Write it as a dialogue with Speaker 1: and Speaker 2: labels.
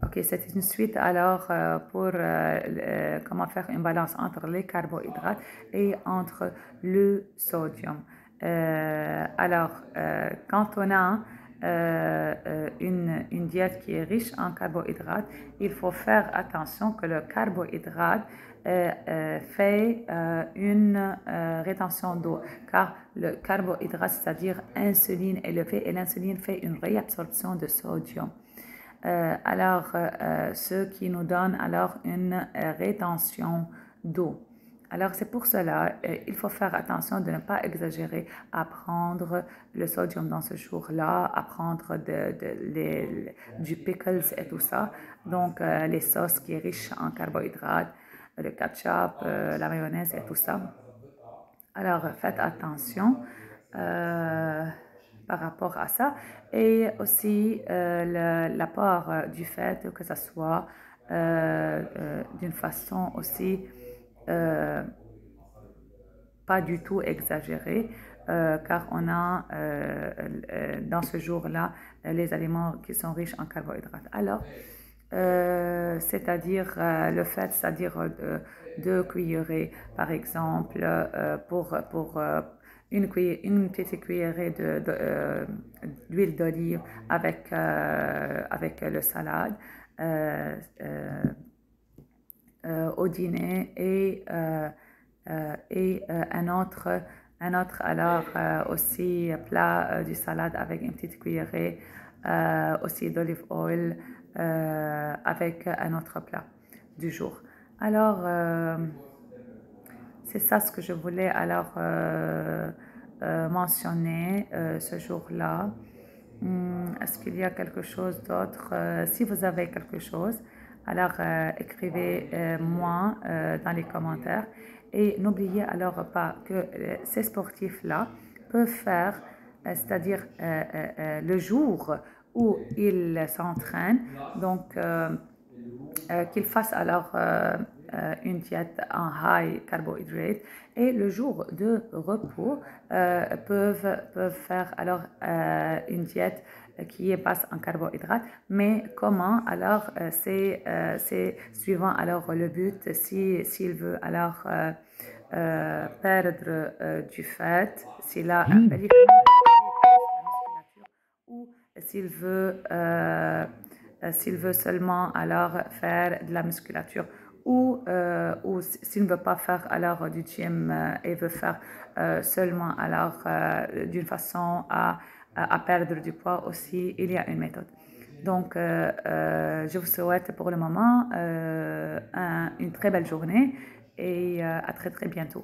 Speaker 1: Ok, c'est une suite alors pour comment faire une balance entre les carbohydrates et entre le sodium. Quand on a une diète qui est riche en carbohydrates, il faut faire attention que le carbohydrate fait une rétention d'eau, car le carbohydrate, c'est-à-dire insuline élevée, et l'insuline fait une réabsorption de sodium. Ce qui nous donne alors une rétention d'eau. Alors, c'est pour cela il faut faire attention de ne pas exagérer à prendre le sodium dans ce jour-là, à prendre du pickles et tout ça. Donc, les sauces qui sont riches en carbohydrates, le ketchup, la mayonnaise et tout ça. Alors, faites attention par rapport à ça. Et aussi l'apport du fait que ça soit d'une façon aussi pas du tout exagérée, car on a dans ce jour-là les aliments qui sont riches en carbohydrates. Alors, le fait, c'est-à-dire deux cuillerées, par exemple, pour une petite cuillerée d'huile d'olive avec le salade au dîner et un autre alors aussi plat du salade avec une petite cuillerée aussi d'olive oil avec un autre plat du jour. Alors, c'est ça ce que je voulais alors mentionner ce jour-là. Est-ce qu'il y a quelque chose d'autre? Si vous avez quelque chose, alors écrivez-moi dans les commentaires. Et n'oubliez alors pas que ces sportifs-là peuvent faire, c'est-à-dire le jour où ils s'entraînent, donc qu'ils fassent alors une diète en high carbohydrate et le jour de repos peuvent faire alors une diète qui est basse en carbohydrates, mais comment alors c'est suivant alors le but s'il veut alors perdre du fait, s'il a un pellicule ou s'il veut seulement alors faire de la musculature ou s'il ne veut pas faire alors du gym et veut faire seulement alors d'une façon à perdre du poids aussi, il y a une méthode. Donc, je vous souhaite pour le moment une très belle journée et à très très bientôt.